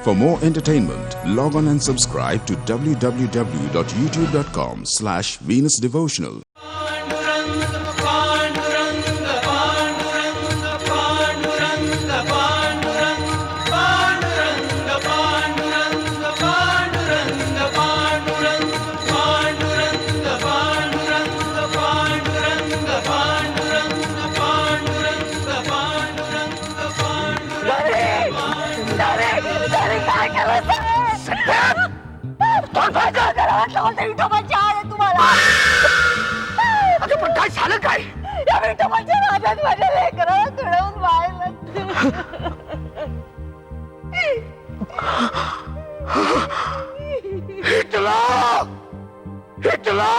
For more entertainment, log on and subscribe to www.youtube.com/venusdevotional. पण काय झालं काय? या विठोबाच्या नादात माझ्या लेकराला तुडवून मारलं. हिटला हिटला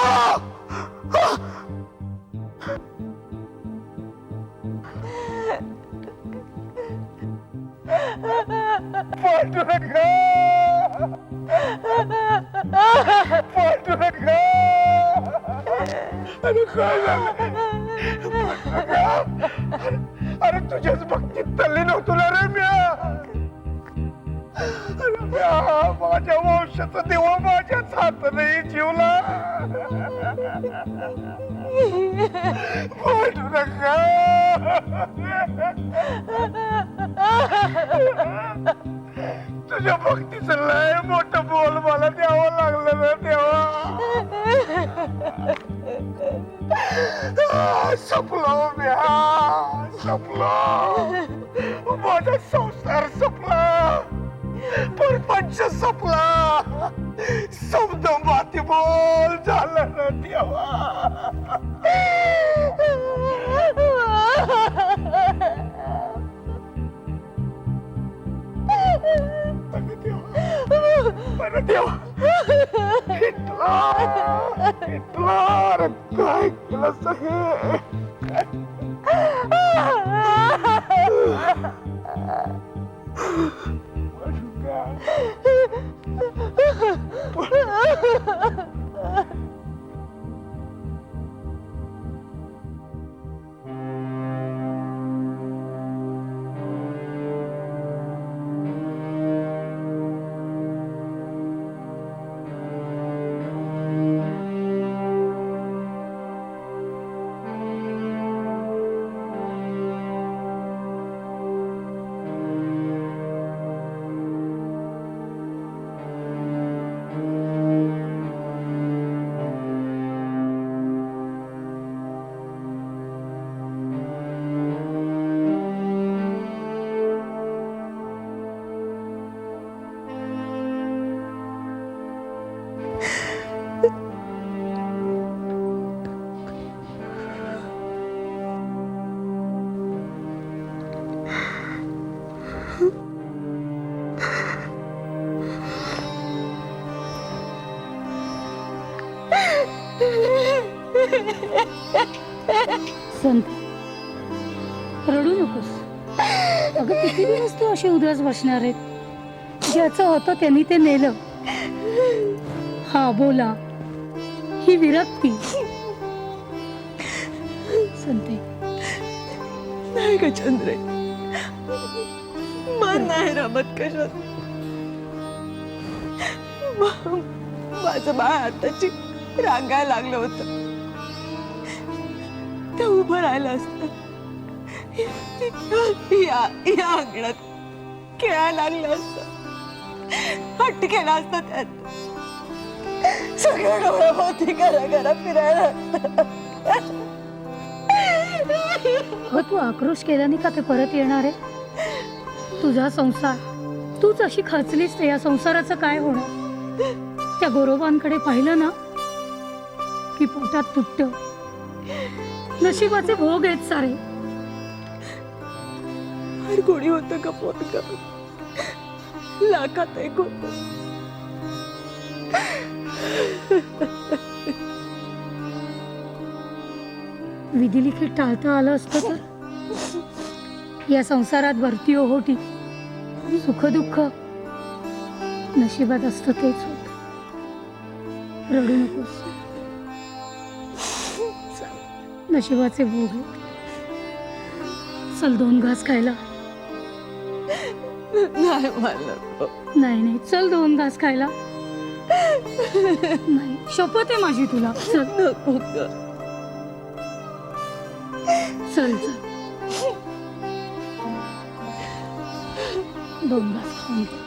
पांडुरंगा पांडुरंगा अरे काय झालं पांडुरंगा अरे तुझ्याच भक्तीत तल्ली नव्हतो ना रे म्या अरे म्या माझ्या वंशाचा देवा माझ्याच हाताने जीवला पांडुरंगा तुझ्या भक्तीचं लय मोठं बोल मला द्यावं लागलं ना देवा संपलो म्या संपलो माझा संसार संपला परपंच संपला शब्द माती बोल झालं ना देवा काय केलं सहे संत रडू नकोस. अगं किती दिवस तू अशी उदास बसणार आहे? ज्याचं होतं त्यांनी ते नेलं. हा बोला ही विरक्ती. संते नाही का चंद्रे मन नाही रमत कशात. माझं बाळ आताची रांगायला लागलं होतं ते उभं राहिलं असतं या अंगणात खेळायला लागलं असतं हट्ट केला असता त्यात सगळ्या डोळ्याभोवती घरा फिरायला तू आक्रोश केल्याने का ते परत येणार आहे? तुझा संसार तूच अशी खचलीस तर या संसाराचं काय होणार? त्या गोरोबांकडे पाहिलं ना की पोटात तुटत. नशिबाचे भोग आहेत सारे. फार गोडी होतं का पोरग लाखात एक होत. विधिलिखित टाळता आलं असतं तर या संसारात भरती ओहोटी सुख दुःख नशिबात असतं तेच होत. रडू नकोस. नशिबाचे भोग. चल 2 घास खायला. नाही मला नको. नाही नाही, चल 2 घास खायला. नाही, शपथ आहे माझी तुला. चल नको ग. चल चल, 2 घास खाऊन घे.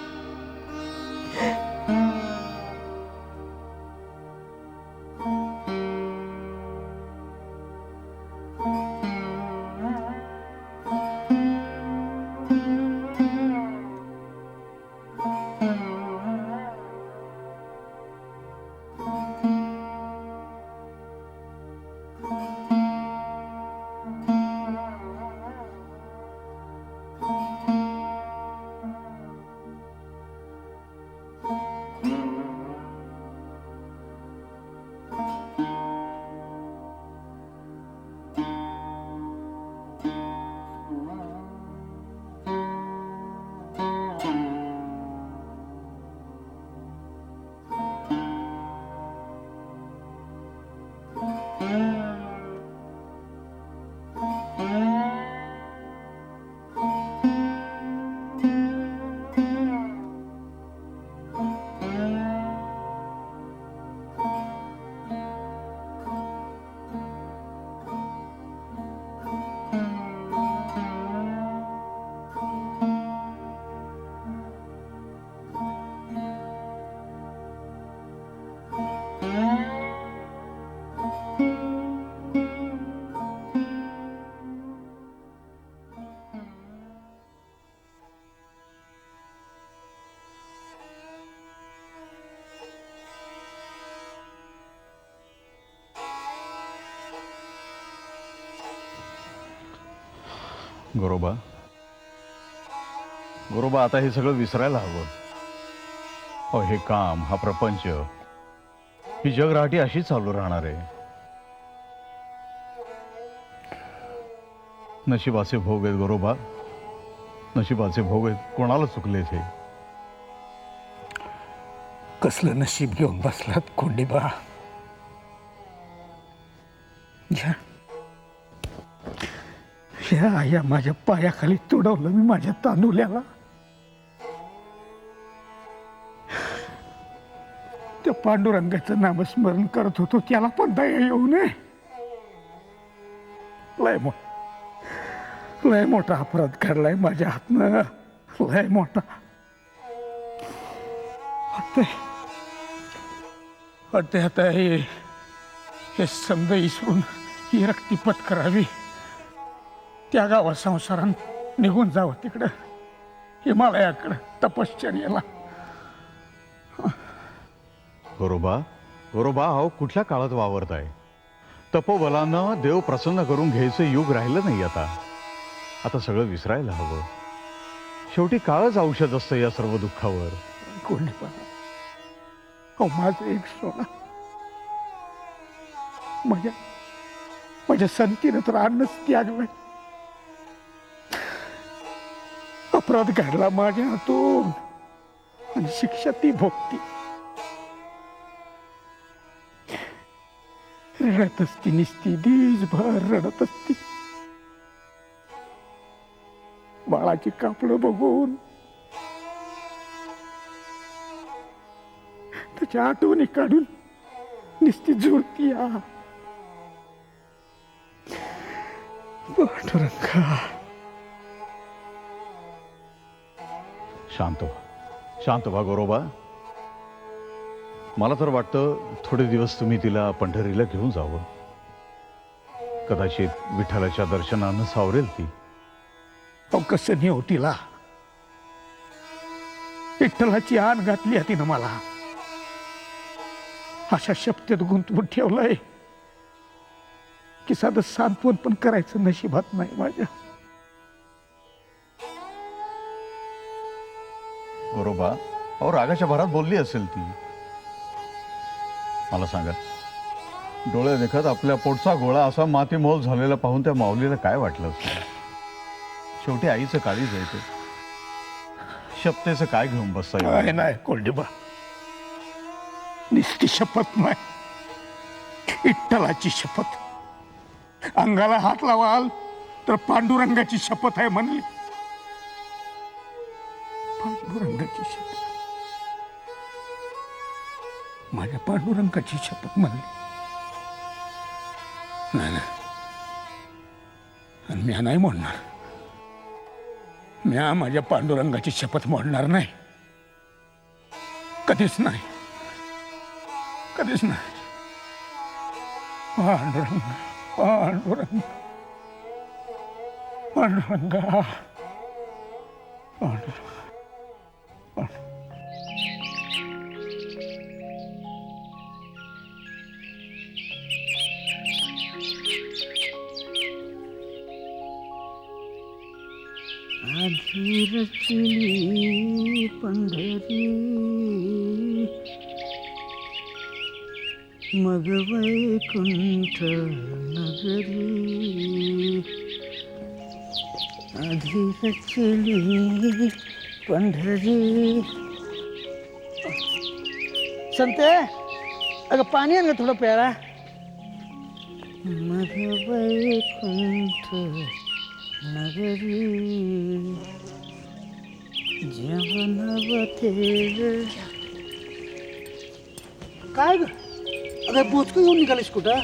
गोरोबा, गोरोबा, आता हे सगळं विसरायला हवं. अहो, हे काम, हा प्रपंच, ही जगराटी अशीच चालू राहणार आहे. नशिबाचे भोग आहेत गोरोबा, नशिबाचे भोग आहेत. कोणाला चुकले ते? कसलं नशीब घेऊन बसलात कोंडीबा. या माझ्या पायाखाली तुडवलं मी माझ्या तांदुल्याला. त्या पांडुरंगाचं नामस्मरण करत होतो, त्याला पण दया येऊ नये. लय मोठा अपराध घडलाय माझ्या हातनं, लय मोठा. वाटतंय आता हे समज इसरून ही रक्ती पत्करावी, त्या गावा संसारात निघून जावं तिकडं हिमालयाकडं तपश्चर्याला. गोरोबा, गोरोबा, अहो कुठल्या काळात वावरताय? तपोबलानं देव प्रसन्न करून घ्यायचं युग राहिलं नाही आता. आता सगळं विसरायला हवं. शेवटी काळच औषध असतं या सर्व दुःखावर. कोंडीबा, अहो माझं एक सोना, माझ्या संतीनं तर अन्नच त्यागलंय. अपराध घडला माझ्या हातून आणि शिक्षा ती भोगती. रडत असती, निसती दिसभर रडत असती. बाळाची कापडं बघून त्याच्या आठवणी काढून निसती जुळती. पांडुरंगा, शांत व्हा, शांत व्हा गोरोबा. मला तर वाटतं थोडे दिवस तुम्ही तिला पंढरीला घेऊन जावं. कदाचित विठ्ठलाच्या दर्शनानं सावरेल ती. अहो कसं नेऊ तिला? विठ्ठलाची आण घातली तिनं मला. अशा शब्दात गुंतवून ठेवलंय की साधं सांत्वन पण करायचं नशिबात नाही माझ्या. गोरोबा, अहो रागाच्या भरात बोलली असेल ती. मला सांगा, डोळे देखत आपल्या पोटचा गोळा असा मातीमोल झालेला पाहून त्या माऊलीला काय वाटलं असतं? शेवटी आईचं काळीज आहे ते. शपथेचं काय घेऊन बसता? नाही कोंडीबा, निस्ती शपथ नाही, विठ्ठलाची शपथ. अंगाला हात लावाल तर पांडुरंगाची शपथ आहे म्हणली. पांडुरंगाची शपथ, माझ्या पांडुरंगाची शपथ म्हणली. नाही नाही, आणि मी नाही मोडणार. मी माझ्या पांडुरंगाची शपथ मोडणार नाही. कधीच नाही, कधीच नाही. पांडुरंग पांडुरंग पांडुरंगा पांडुरंग. आधी रचली पंढरी, मग वैकुंठ नगरी. आधी रचली पंढरी. संते, अगं पाणी आण थोडं प्यारा. मग वैकुंठ नगरी जेवणवते. काय ग अगं बोचकं घेऊन निघालीस कुठं?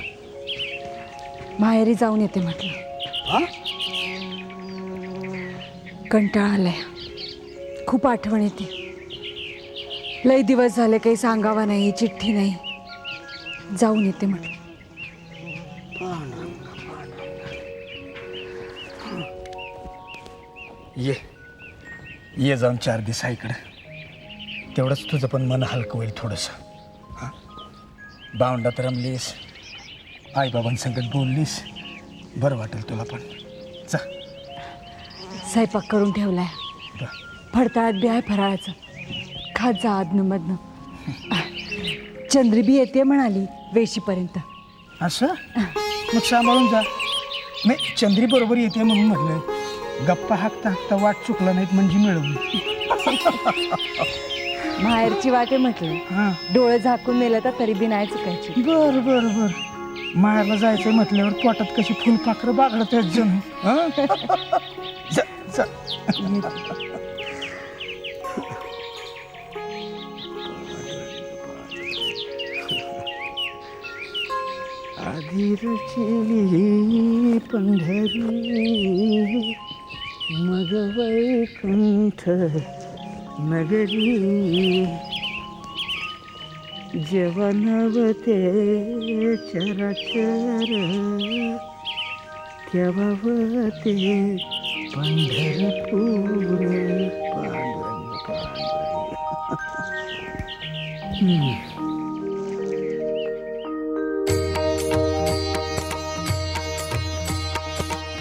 माहेरी जाऊन येते म्हटलं. हा? कंटाळा आलाय, खूप आठवण येते. लय दिवस झाले काही सांगावा नाही, चिठ्ठी नाही. जाऊन येते म्हटलं. ये जाऊन 4 दिवस इकडे. तेवढंच तुझं पण मन हलकं होईल थोडंसं. हां, बावंडात रमलीस, आईबाबांसंगत बोललीस, बरं वाटेल तुला पण. जा. स्वयंपाक करून ठेवलाय, फडताळात बी आहे फराळाचं. खात जा आदनमधनं. चंद्री बी येते म्हणाली वेशीपर्यंत. असं मग सांभाळून जा. मी चंद्री बरोबर येते म्हणून म्हटलं. गप्पा हाकता हाकता वाट चुकला नाहीत म्हणजे मिळवली. माहेरची वाटे म्हटलं. हां, डोळे झाकून नेलं तर तरी बी नाही चुकायची. बर बर बर. मायाला जायचं म्हटल्यावर पोटात कशी फुलपाखरं बागडत आहेत जण. हं? जा, जा. आधी रचली पंढरी, मग वैकुंठ नगरी जेवणवते चराचर ठेवावते पंढरपूर.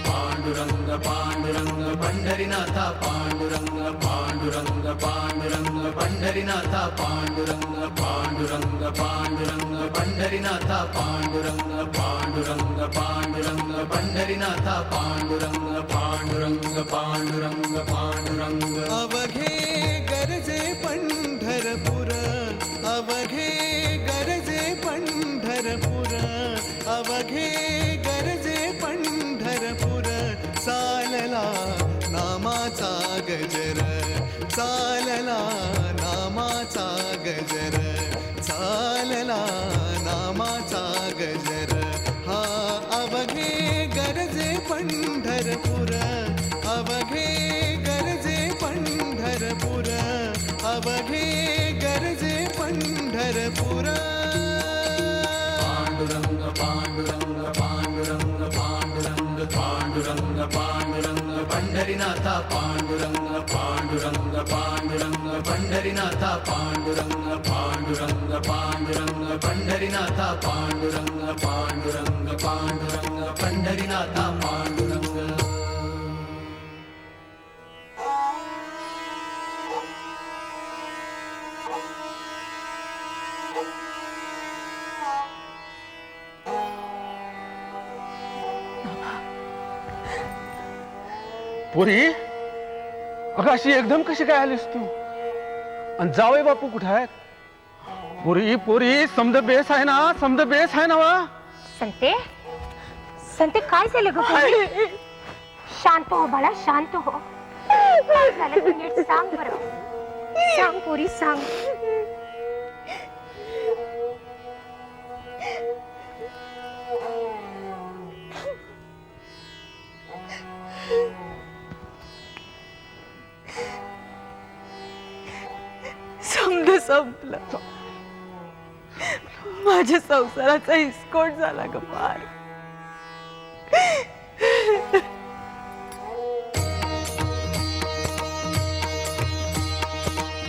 पांडुरंग पांडुरंग. पांडुरंग पंढरीनाथा पांडुरंग पांडुरंग पांडुरंग पंढरीनाथा पांडुरंग पांडुरंग पांडुरंग पंढरीनाथा पांडुरंग पांडुरंग पांडुरंग पंढरीनाथा पांडुरंग पांडुरंग पांडुरंग पांडुरंग. अवघे गरजे पंढरपुर, अवघे गरजे पंढरपुर, अवघे गरजे पंढरपुर. चालला नामाचा गजर, चालला नामाचा गजर, चालला नामाचा गजर. हा अवघे गरजे पंढरपुर, अवघे गरजे पंढरपुर, अवघे गरजे पंढरपुर. पांडुरंग पांडुरंग पांडुरंग पांडुरंग पांडुरंग पांडुरंग पंढरीनाथा पांडुरंग पांडुरंग पांडुरंग पंढरीनाथा पांडुरंग पांडुरंग पांडुरंग पंढरीनाथा पांडुरंग पांडुरंग पांडुरंग पंढरीनाथा पांडुरंग. पुरी, अगं अशी एकदम कशी काय आलीस तू? आणि जावई बापू कुठे आहेत? पुरी पुरी, समद बेस आहे ना? समद बेस आहे ना? वा संते, संते काय झालं ग पुरी? शांत हो बाळा, शांत हो. काय झालं तू नीट सांग बरं. सांग पोरी सांग. समज संपलं. माझ्या संसाराचा हिसकोट झाला ग पार.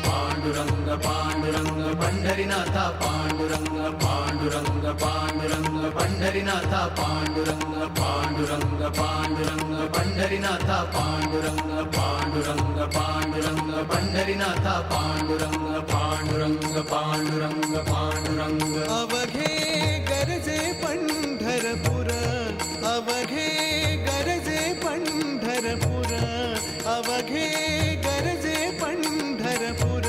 पांडुरंग पांडुरंग पंढरीनाथा पांडुरंग पांडुरंग पांडुरंग पंढरीनाथा पांडुरंग पांडुरंग पांडुरंग पंढरीनाथा पांडुरंग पांडुरंग पांडुरंग पंढरीनाथा पांडुरंग पांडुरंग पांडुरंग पांडुरंग. अवघे गरजे पंढरपुर, अवघे गरजे पंढरपुर, अवघे गरजे पंढरपुर.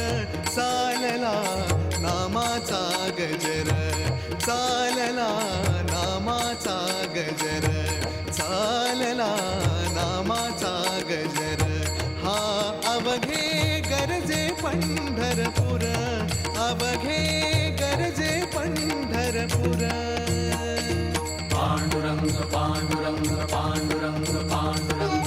चालला नामाचा गजर, चालला नामाचा गजर, चालला नामाचा गजर. हा अवघे गरजे पंढरपुर, अवघे गरजे पंढरपुर. पांडुरंग पांडुरंग पांडुरंग पांडुरंग.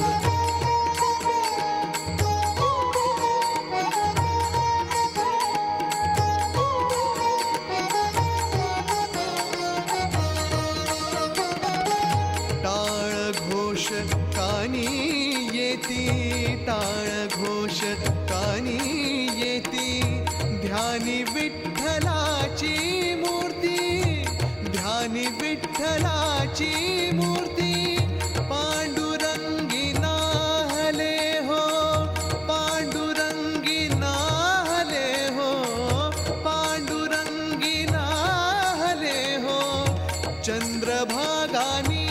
कानी येती, टाळ घोष कानी येती. ध्यानी विठ्ठलाची मूर्ती, ध्यानी विठ्ठलाची मूर्ती. पांडुरंगी नाहले हो, पांडुरंगी नाहले हो, पांडुरंगी नाहले हो. चंद्रभागानी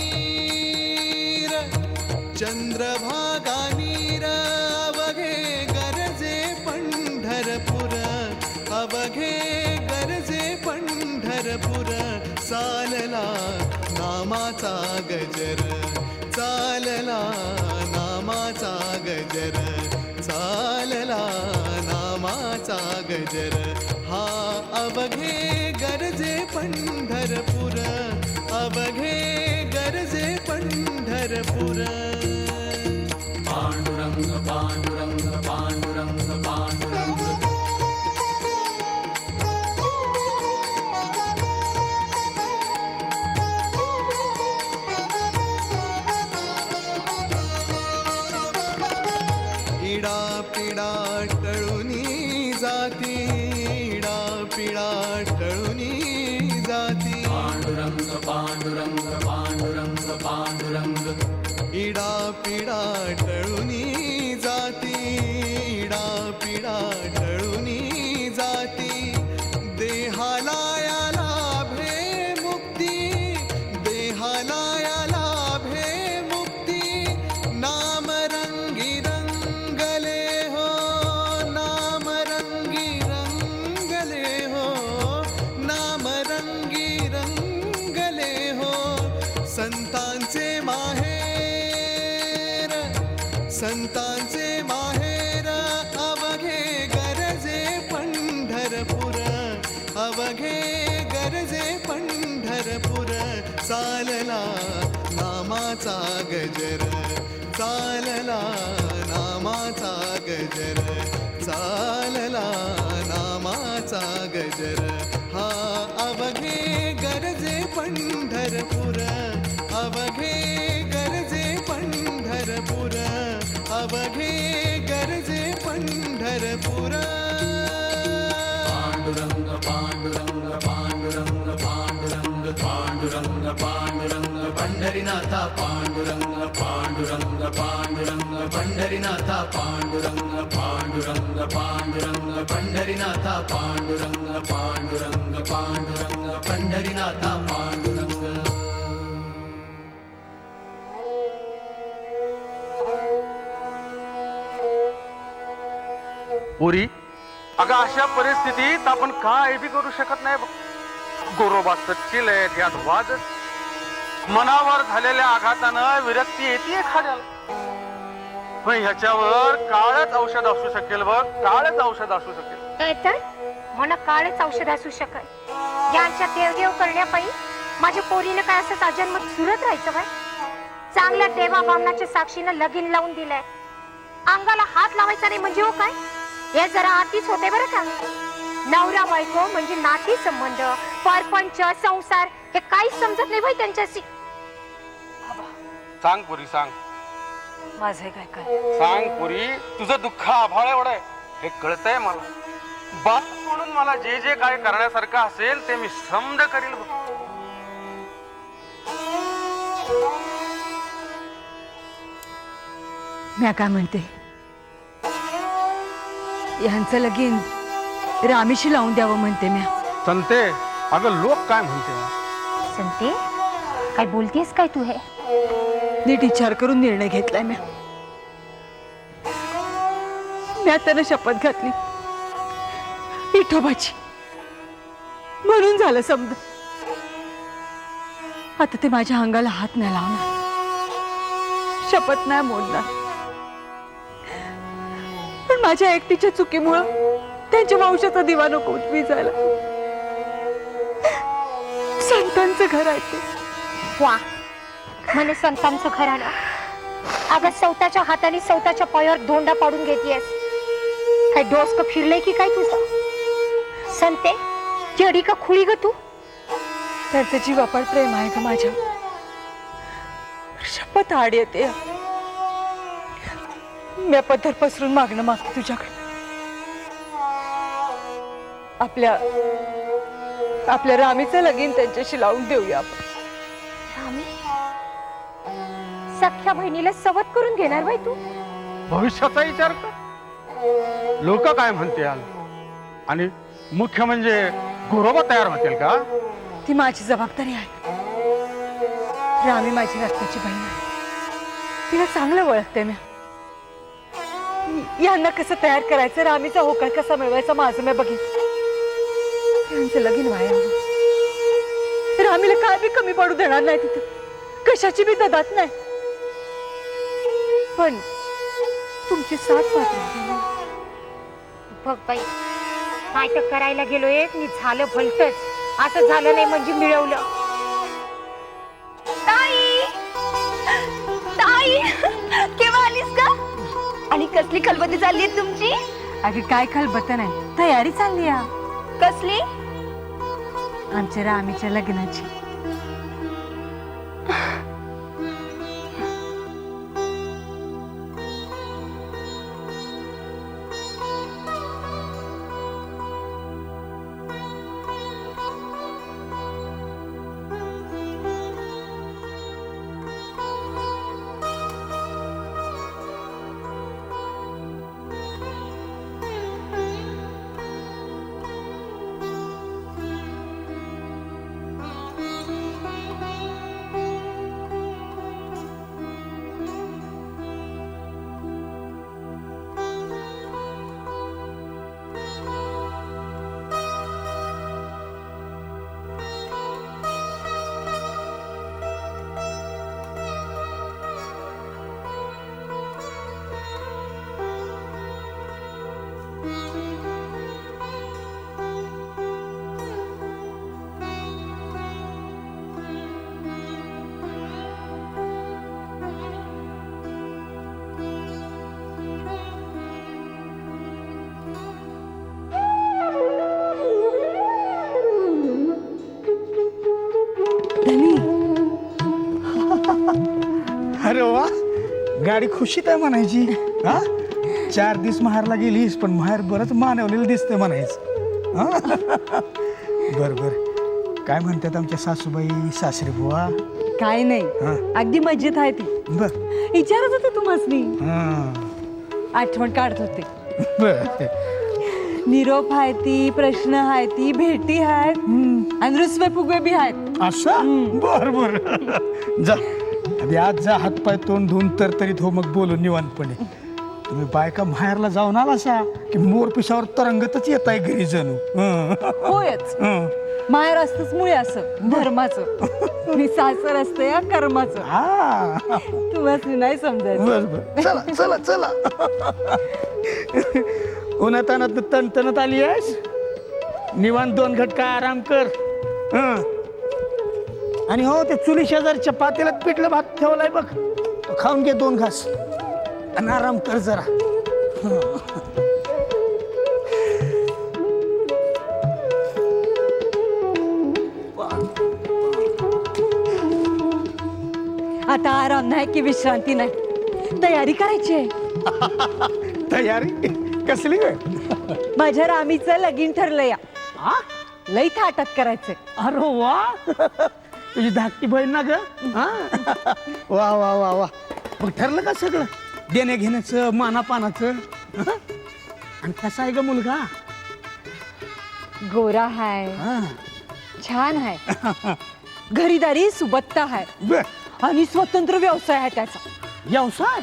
चंद्रभागा नीर, अवघे गरजे पंढरपुर, अवघे गरजे पंढरपुर. चालला नामाचा गजर, चालला नामाचा गजर, चालला नामाचा गजर. हा अवघे गरजे पंढरपुर, अवघे गरजे पंढरपुर. पांडुरंग पांडुरंग पांडुरंग पांडुरंग. इडा पिडा टळुनी जाती, इडा पिडा टळुनी जाती. पांडुरंग पांडुरंग पांडुरंग पांडुरंग. इडा पिडा टळुनी जाती, इडा पिडा टळुनी जाती. देहाला या लाभे मुक्ती, देहाला या लाभे मुक्ती. नाम रंगी रंगले हो, नाम रंगी रंगले हो, नाम रंगी रंगले हो. संतांचे माहेर, संतांचे माहेर. अवघे गरजे पंढरपुर, अवघे गरजे पंढरपुर. चालला नामाचा गजर, चालला नामाचा गजर, चालला नामाचा गजर. हा अवघे गरजे पंढरपुर, अवघे गरजे पंढरपुर, अवघे गरजे पंढरपुर. पांडुरंग पांडुरंग पांडुरंग पांडुरंग पांडुरंग पांडुरंग पंढरीनाथा पांडुरंग पांडुरंग पांडुरंग पंढरीनाथा पांडुरंग पांडुरंग पांडुरंग पंढरीनाथा पांडुरंग पांडुरंग पांडुरंग पंढरीनाथा पांडुरंग. पुरी अगं अशा परिस्थितीत आपण काय बी करू शकत नाही बघ. गोरोबा सच्चिल आहेत यात वादच. मनावर झालेल्या आघातानं विरक्ती येते एखाद्याला. पण ह्याच्यावर काळच औषध असू शकेल बघ, काळच औषध असू शकेल. तर मला काळच औषध असू शकत. यांच्या देवदेव करण्यापायी माझ्या पोरीनं काय असंच अजन्मत सुरत राहायचं बाय. चांगल्या देवा बामणाच्या साक्षीनं लगीन लावून दिलंय. अंगाला हात लावायचा नाही म्हणजे हो काय, हे जरा आधीच होते बरं का. नवरा बायको म्हणजे नाती संबंध, परपंच, संसार हे काहीच समजत नाही बाई त्यांच्याशी. सांग पुरी सांग, माझं काय काय सांग पुरी, तुझं दुःख आभाळ एवढं आहे हे कळतंय मला. बाप म्हणून मला जे जे काय करण्यासारखं असेल ते मी समज करील बघ. मी काय म्हणते, ह्यांचं लगीन रामीशी लावून द्यावं म्हणते मी. संते, अगं लोक काय म्हणते. संते काय बोलतेस काय तू? हे नीट विचार करून निर्णय घेतलाय मी. त्यानं शपथ घातली विठोबाची, म्हणून झालं समज. आता ते माझ्या अंगाला हात नाही लावणार, शपथ नाही मोडणार. पण माझ्या एकटीच्या चुकीमुळं त्यांच्या वंशाचा दिवा नको विजायला. संतांचं घर आहे ते. वा, म्हणे संतांचं घराणं. अगं स्वतःच्या हाताने स्वतःच्या पायावर धोंडा पाडून घेतेस. काय डोसक फिरलंय की काय तुझं? संते, जडी का खुळी ग तू? त्यांचं जीवापाड प्रेम आहे का माझ्या? शपथ आड येते. मी पत्थर पसरून मागणं मागते तुझ्याकडे. आपल्या रामीचं लगीन त्यांच्याशी लावून देऊया आपण. रामी, सख्या बहिणीला सवत करून घेणार बाई तू? भविष्याचा विचार कर. लोक काय म्हणतील, आणि मुख्य म्हणजे गोरोबा तयार होतील का? ती माझी जबाबदारी आहे. रामी माझी रक्ताची बहीण आहे, तिला चांगलं ओळखते मी. यांना कसं तयार करायचं, रामीचा होकार कसा मिळवायचा माझं मी बघितलं. यांचं लगीन व्हायला हवं. रामीला काय बी कमी पडू देणार नाही तिथं, कशाची बी ददात नाही. पण तुमची साथ मात्र बघ बाई, काय तर करायला गेलो एक मी झालं भलतच. असं झालं नाही म्हणजे मिळवलं. ताई, ताई, केव्हा आलीस का? आणि कसली खलबती चालली तुमची? अगं काय खलबत नाही, तयारी चालली आहे. कसली? आमच्या रामीच्या लग्नाची. अरे वा, गाडी खुशीत आहे म्हणायची. हा, 4 दिवस माहेरला गेलीस पण माहेर बरंच मानवलेलं दिसतंय म्हणायचं. हा, बर बर. काय म्हणतात आमच्या सासूबाई, सासरे बुवा? काय नाही, अगदी मजेत आहे ती. बर, विचारत होते तुम्हासनी, हा आठवण काढत होते. बर. निरोप आहे ती, प्रश्न आहे ती, भेटी आहेत, आणि रुसवे फुगवे बी आहेत. असं? बर बर. जा आधी आज जा, हातपाय तोंड धुवून तरतरीत हो, मग बोलू निवांतपणे. तुम्ही बायका माहेरला जाऊन आला असा की मोर पिसावर तरंगतच येत आहे घरी जणू. होयच. माहेर असतंच मुळे असं धर्माचं मी सासर असतं या कर्माचं. हा तुम्हाला नाही समजायचं. बर बर चला चला चला. उन्हातानात तणतणत आली आहेस, निवांत 2 घटका आराम कर. आणि हो ते चुली शेजारच्या पातेल्यात पिठलं भात ठेवलाय बघ, तो खाऊन घे 2 घास आणि आराम कर जरा. आता आराम नाही की विश्रांती नाही, तयारी करायची आहे. तयारी कसली वेळ? माझ्या रामीचं लगीन ठरलं या. लई थाटात करायचंय. अरे वा, तुझी धाकटी बहीण ना ग. वा वा वा वा. मग ठरलं का सगळं देण्या घेण्याचं मानापानाचं? आणि कसा आहे ग मुलगा? गोरा हाय, छान हाय, घरीदारी सुबत्ता हाय आणि स्वतंत्र व्यवसाय आहे त्याचा. व्यवसाय?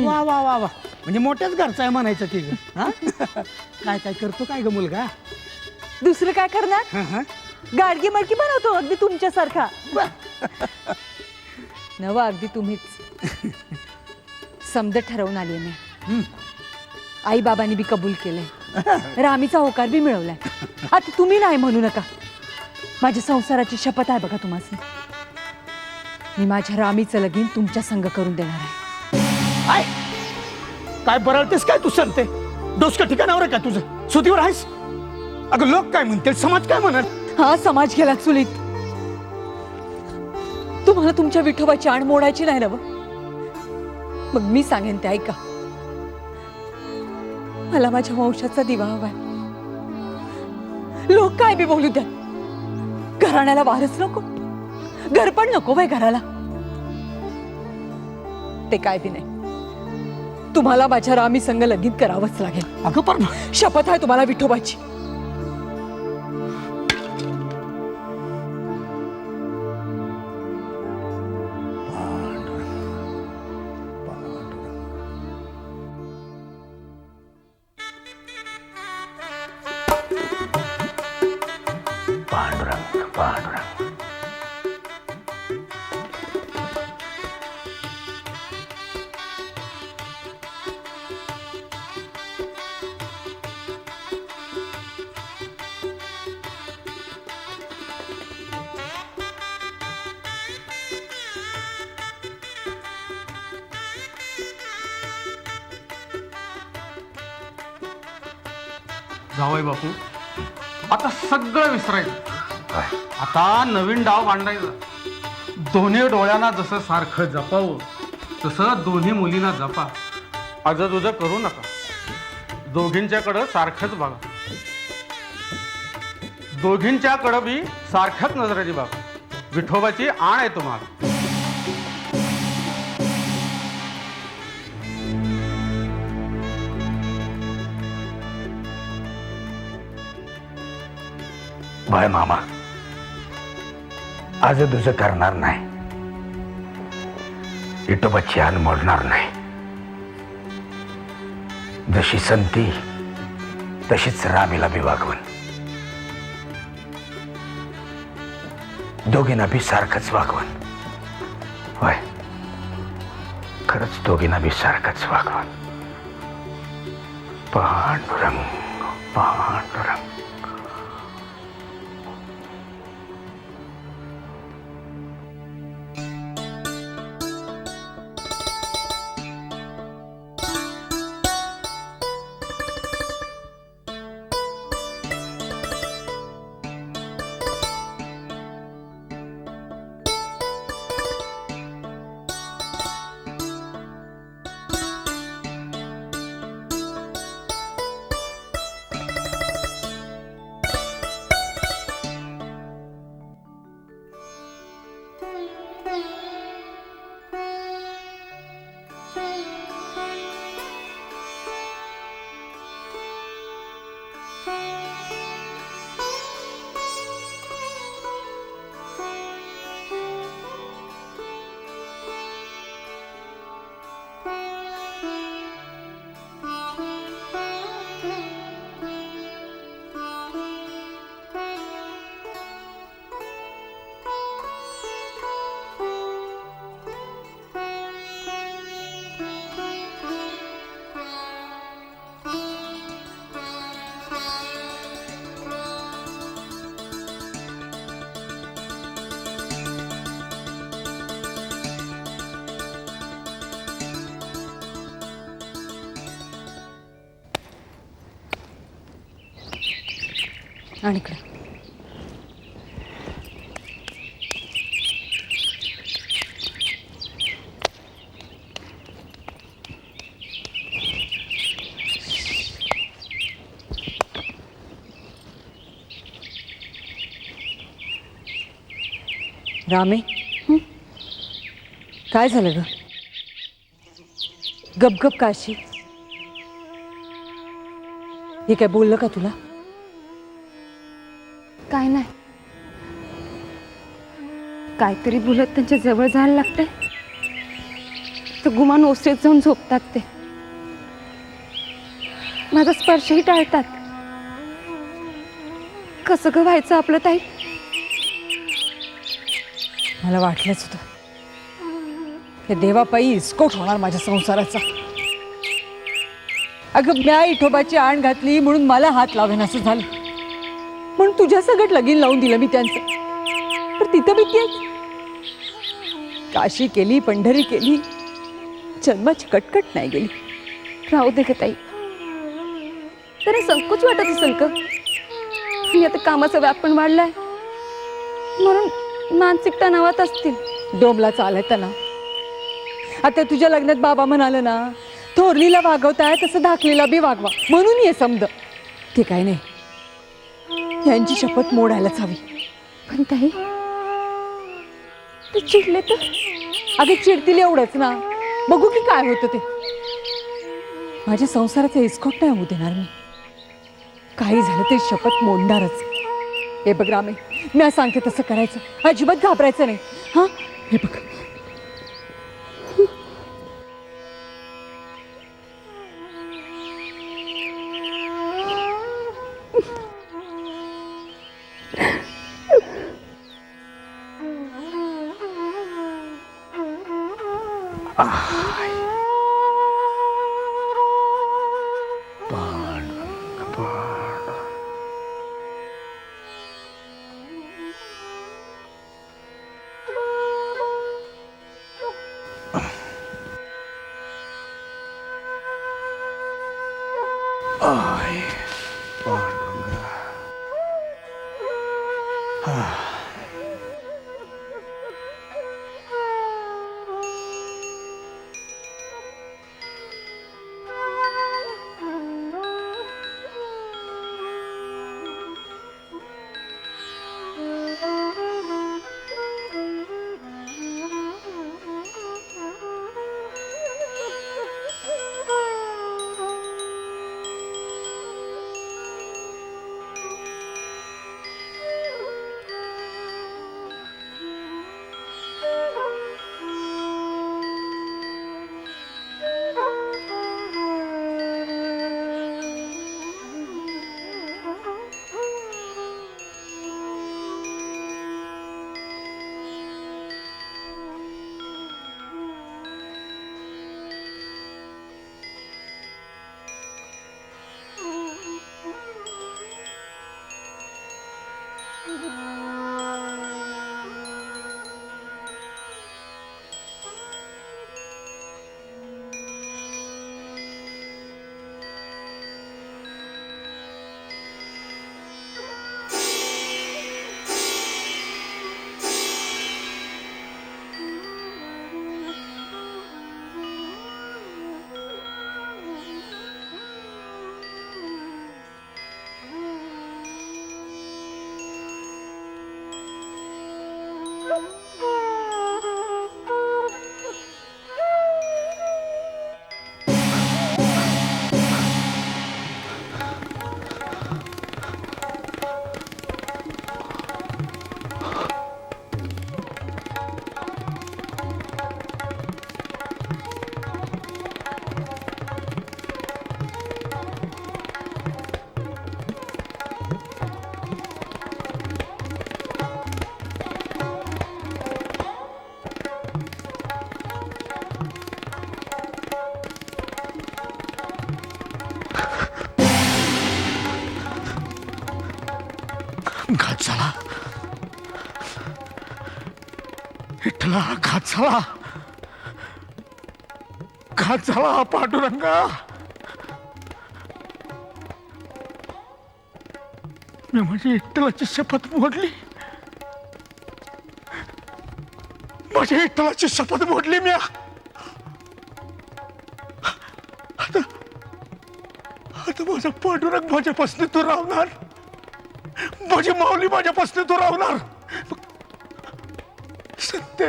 वा वा वा वा. म्हणजे मोठ्याच घरचा आहे म्हणायचं की ग. काय काय करतो काय ग मुलगा? दुसरं काय करणार? गाडगी मडकी बनवतो अगदी तुमच्यासारखा. नव अगदी तुम्हीच. समज ठरवून आली मी. आई बाबांनी बी कबूल केलंय, रामीचा होकार बी मिळवलाय. आता तुम्ही नाही म्हणू नका. माझ्या संसाराची शपथ आहे बघा तुम्हाला. मी माझ्या रामीचं लगीन तुमच्या संग करून देणार आहे. काय बरळतेस काय तू सांगते? डोसकं ठिकाणावर आहे का तुझं? सुतीवर आहेस? अगं लोक काय म्हणतील, समाज काय म्हणत? हा समाज गेला चुलीत. तुम्हाला तुमच्या विठोबाची आण मोडायची नाही ना? मग मी सांगेन ते ऐका. मला माझ्या वंशाचा दिवा हवाय. लोक काय बी बोलू द्या, घराण्याला वारस नको, घर पण नको बाय घराला. ते काय बी नाही, तुम्हाला माझ्या रामी संग लगीन करावंच लागेल. अगं पण शपथ आहे तुम्हाला विठोबाची. पांडुरंग पांडुरंग. जावई बापू, आता सगळं विसरायचं. आता नवीन डाव मांडायचा. दोन्ही डोळ्यांना जसं सारखं जपावं तसं दोन्ही मुलींना जपा. आजूबाजू करू नका. दोघींच्याकडं सारखंच बघा. दोघींच्याकडं बी सारख्याच नजरेची बघा. विठोबाची आण आहे तुम्हाला. बाय मामा, आज तुझं करणार नाही. विठोबाची आण मोडणार नाही. जशी संती तशीच रामीला बी वागवण. दोघींना बी सारखंच वागवण. होय, खरंच दोघींना बी सारखंच वागवण. पांडुरंग पांडुरंग. आणि इकडं रामे, काय झालं ग? गपगप काशी, हे काय बोललं का तुला? काय नाही, काहीतरी बोलत त्यांच्या जवळ जायला लागते तर गुमान ओसरीत जाऊन झोपतात. ते माझा स्पर्शही टाळतात. कसं ग व्हायचं आपलं ताई? मला वाटलंच होतं हे देवापायी इस्कोट होणार माझ्या संसाराचा. अगं म्या इठोबाची आण घातली म्हणून मला हात लावेन असं झालं, म्हणून तुझ्या सगळं लगीन लावून दिलं मी त्यांचं. पण तिथं मी तेच काशी केली, पंढरी केली, जन्माची कटकट नाही गेली. राहू दे ग ताई, जरा संकोच वाटत असेल का? मी आता कामाचा व्याप पण वाढलाय म्हणून मानसिक तणावात असतील. डोंबला चालय ना. आता तुझ्या लग्नात बाबा म्हणालं ना, थोरलीला वागवताय तसं धाकलीला बी वागवा, म्हणून ये समद. ते काय नाही, यांची शपथ मोडायलाच हवी. पण ताई ते चिडले तर? अगं चिडतील एवढंच ना, बघू की काय होतं ते. माझ्या संसाराचा इस्कोट नाही होऊ देणार मी. काही झालं ते शपथ मोडणारच. हे बघ रामे, मी सांगते तसं करायचं, अजिबात घाबरायचं नाही. हा, हे बघ घात झाला, विठ्ठला, घात झाला, घात झाला पांडुरंगा. मी माझी विठ्ठलाची शपथ मोडली. माझ्या विठ्ठलाची शपथ मोडली मी. आता माझा पांडुरंग माझ्यापासून तो राहणार. माझी माऊली माझ्यापासून तो राहणार. सत्य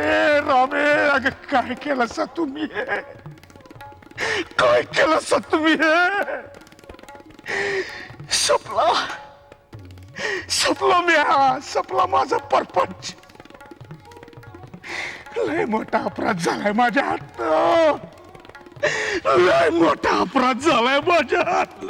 रामे, अगं काय केलं सा तुम्ही? काय केलं सा तुम्ही? सपला सपला मी, सपला माझा परपंच. लय मोठा अपराध झालाय माझ्या हात. लय मोठा अपराध झालाय माझ्या हात.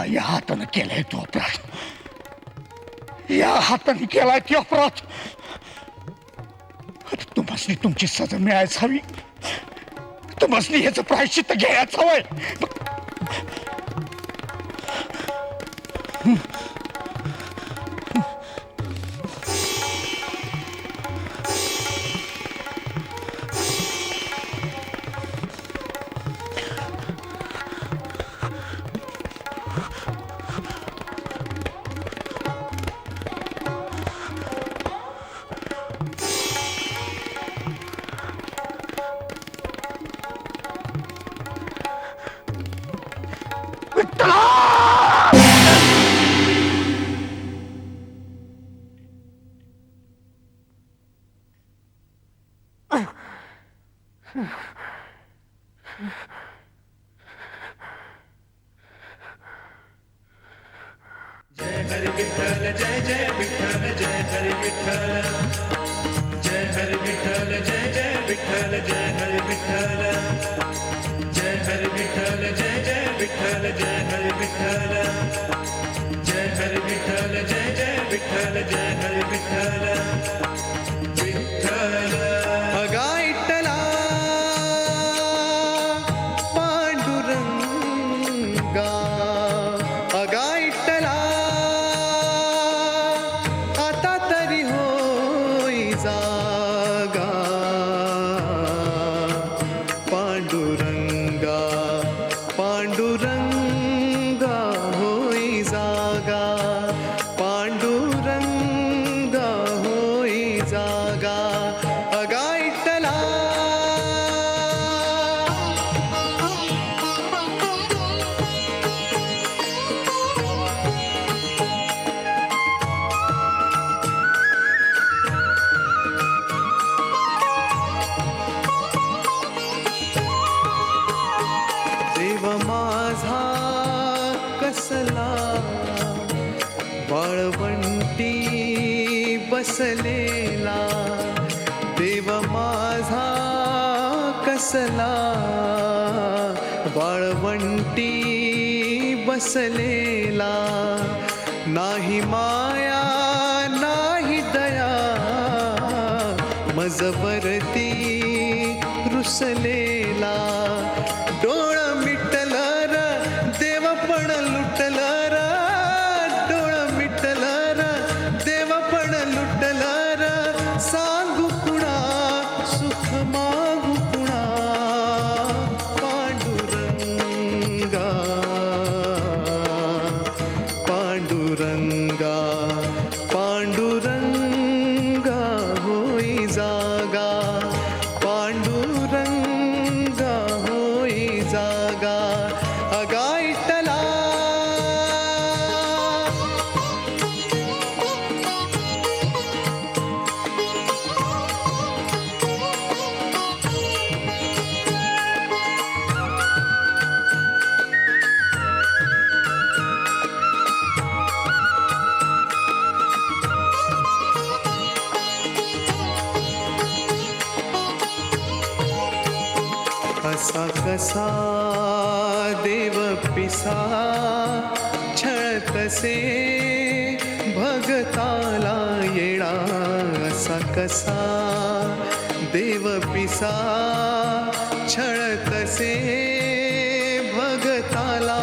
या हातानं केलाय तो अपराध. या हाताने केलाय तो अपराध. आता तुम्हाला तुमची सजा मिळायच हवी. तुम्हाला ह्याचं प्रायश्चित्त घ्यायच हवंय. बसलेला देव माझा कसला वाळवंटी बसलेला नाही माया नाही दया मजवरती रुसलेला डोळ मिटल र देव पण लुटल र डोळ मिटल र देव पण लुटल र सांगू कुणा सुख मागू कुणा पांडुरंगा पांडुरंगा पांडुरंगा होई जागा पांडुरंगा होई जागा अगाईतला असा कसा देव पिसा छळतसे भगताला येणा असा कसा देव पिसा छळतसे भगताला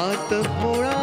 आत भोळा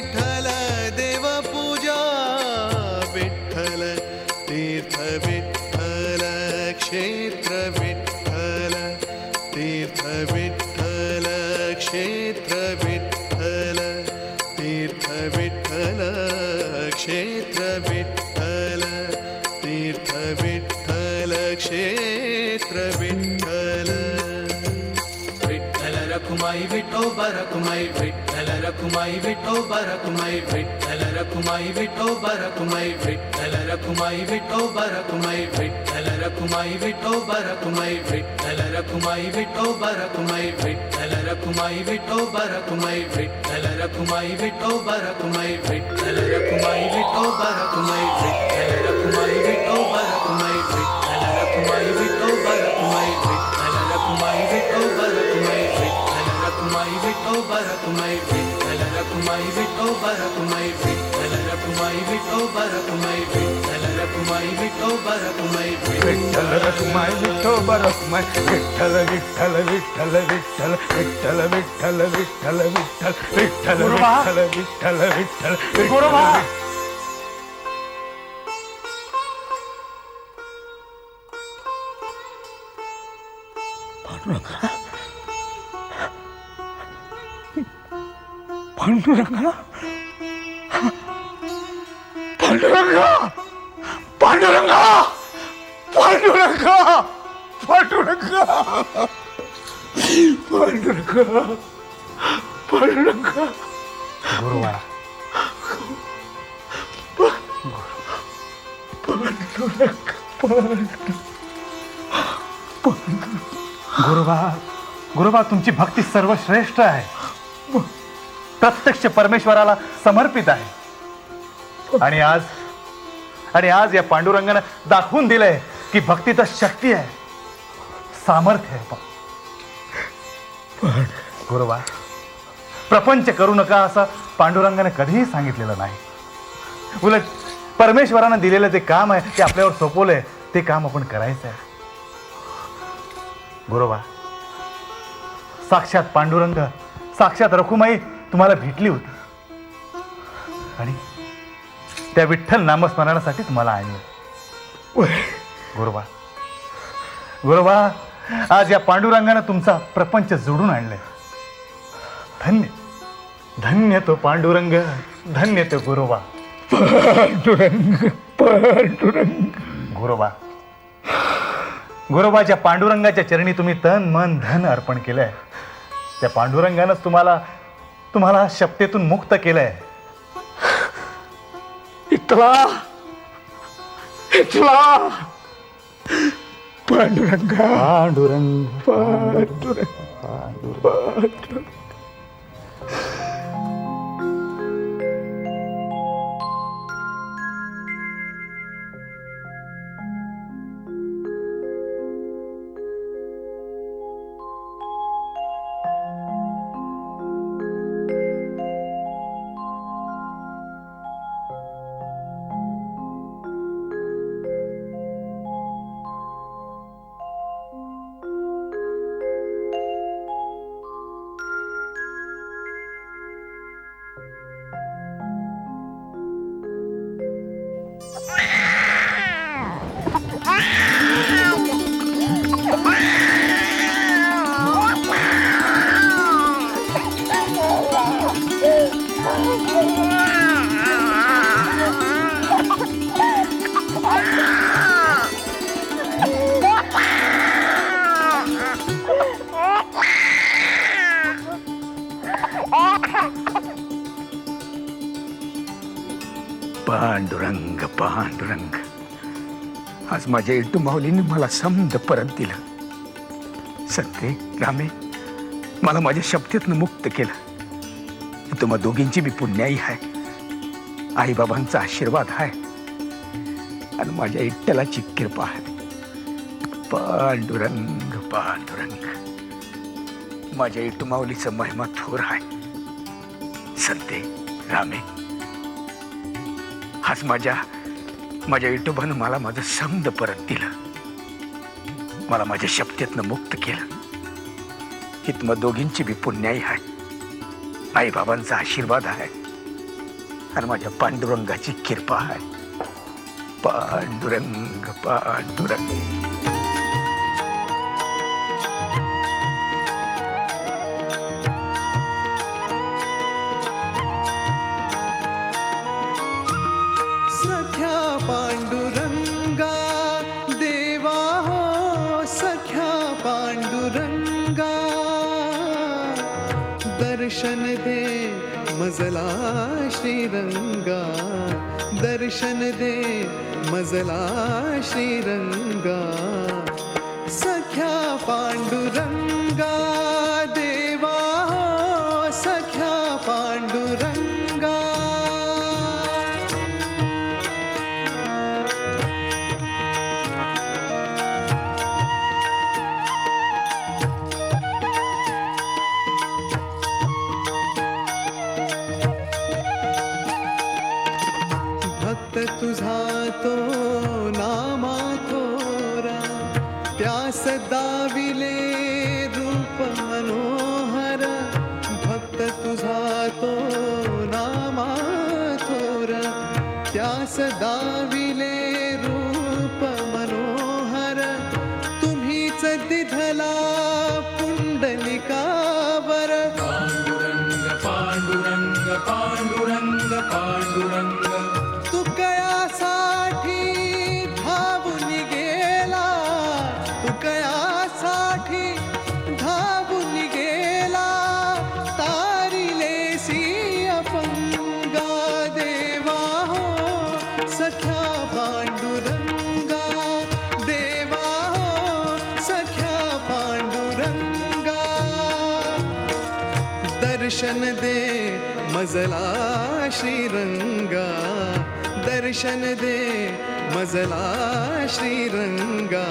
विठ्ठल क्षेत्र विठ्ठल तीर्थ विठ्ठल क्षेत्र विठ्ठल विठ्ठल रखुमाई विठोबा रखुमाई विठ्ठल रखुमाई विठोबा रखुमाई विठ्ठल रखुमाई विठोबा रखुमाई विठ्ठल रखुमाई विठोबा रखुमाई विठ्ठल रखुमाई विठोबा रखुमाई विठ्ठल रखुमाई विठोबा रखुमाई विठ्ठल रखुमाई विठोबा रखुमाई विठ्ठल रखुमाई विठोबा रखुमाई विठ्ठल रखुमाई विठोबा रखुमाई विठ्ठल रखुमाई विठोबा रखुमाई विठ्ठल रखुमाई विठोबा रखुमाई विठ्ठल रखुमाई विठोबा रखुमाई विठ्ठल रखुमाई विठोबा रखुमाई विठ्ठल रखुमाई विठोबा रखुमाई विठ्ठल रखुमाई विठोबा रखुमाई विठ्ठल रखुमाई विठोबा रखुमाई विठ्ठल रखुमाई विठोबा रखुमाई विठ्ठल विठ्ठल विठ्ठल विठ्ठल विठ्ठल विठ्ठल विठ्ठल विठ्ठल विठ्ठल विठ्ठल विठ्ठल विठ्ठल गोरोबा पांडुरंगा पांडुरंगा पांडुरंगा पांडुरंगा पांडुरंगा पांडुरंगा पांडुरंगा गोरोबा गुरुबा गुरुबा तुमची भक्ती सर्वश्रेष्ठ आहे, प्रत्यक्ष परमेश्वराला समर्पित आहे. आणि आज या पांडुरंगानं दाखवून दिलंय की भक्तीत शक्ती आहे, सामर्थ्य आहे. गुरुबा प्रपंच करू नका असं पांडुरंगाने कधीही सांगितलेलं नाही. उलट परमेश्वरानं दिलेलं ते काम आहे ते आपल्यावर सोपवलंय, ते काम आपण करायचं आहे. गुरुबा साक्षात पांडुरंग साक्षात रखुमाई तुम्हाला भेटली होती आणि त्या विठ्ठल नामस्मरणासाठी तुम्हाला आणलं. गुरुबा गुरुबा आज या पांडुरंगानं तुमचा प्रपंच जोडून आणलाय. धन्य धन्य तो पांडुरंग, धन्य तो गुरुबा. पांडुरंग पांडुरंग गुरुबा गुरुबाच्या पांडुरंगाच्या चरणी तुम्ही तन मन धन अर्पण केलंय. त्या पांडुरंगानंच तुम्हाला शपथेतून मुक्त केलंय. इतला इतला पांडुरंगा पांडुरंग पांडुरंग पांडुरंग पांडुरंग पांडुरंग आज माझ्या इटू माऊलीने मला समद परत दिलं. सत्ते रामे मला माझ्या शपथेतनं मुक्त केलं. तुम्हा दोघींची मी पुण्याई आहे, आईबाबांचा आशीर्वाद आहे आणि माझ्या इट्ट्यालाची कृपा आहे. पांडुरंग पांडुरंग माझ्या इटू माऊलीचं महिमा थोर आहे. सत्ते रामे आज माझ्या विठोबानं मला माझं समद परत दिलं, मला माझ्या शपथेतनं मुक्त केलं. ही तुम्हा दोघींची बी पुण्याई आहे, आईबाबांचा आशीर्वाद आहे आणि माझ्या पांडुरंगाची कृपा आहे. पांडुरंग पांडुरंग पांडुरंगा देवा हो सख्या पांडुरंगा दर्शन दे मजला श्रीरंगा दर्शन दे मजला श्रीरंगा सख्या पांडुरंगा देवा हो सख्या पांडुरंगा भक्त तुझा तो नामा थोरा त्यास दाविले रूप मनोहर भक्त तुझा तो नामा थोरा त्यास दाविले रूप मनोहर तुम्हीच दिधला पुंडलिकावर पांडुरंग पांडुरंग पांडुरंग पांडुरंग तू कयासाठी धावून गेला तू कयासाठी धावून गेला तारिलेसी अपंगा देवा हो सख्या पांडुरंगा देवा हो सख्या पांडुरंगा दर्शन दे मजला श्रीरंगा दर्शन दे मजला श्रीरंगा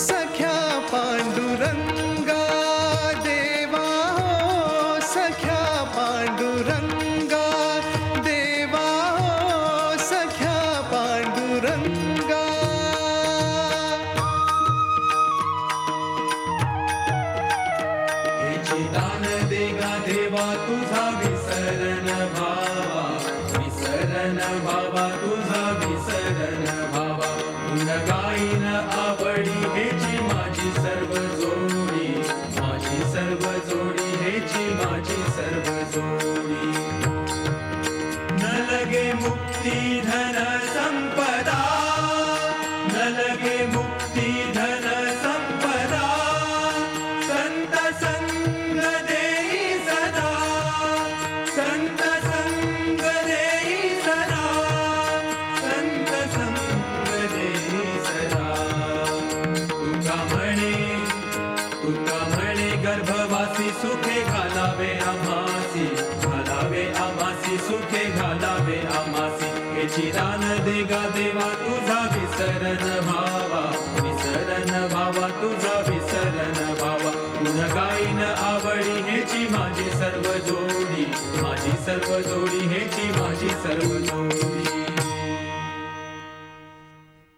सख्या पांडुरंगा देवा हो सख्या पांडुरंगा देवा हो सख्या पांडुरंगा हेची दान देगा देवा तुझा विसरण भावा विसरण भावा तुझा विसरण भावा गुण गाईन आवडी हेची माझी सर्व जोडी माझी सर्व जोडी हेची माझी सर्व जोडी न लगे मुक्ती धन संपदा न लगे मुक्ती धन संपदा संत संग देई सदा संत संग देई सदा संत संग देई सदा तुका म्हणे गर्भवासी सुखे घालावे आम्हासी सुखे घालावे आम्हासी हेची दान देगा देवा तुझा विसरण भावा तुझा विसरण भावा गुण गाईन आवडी हेची माझी सर्व जोडी माझी सर्व जोडी हेची माझी सर्व जोडी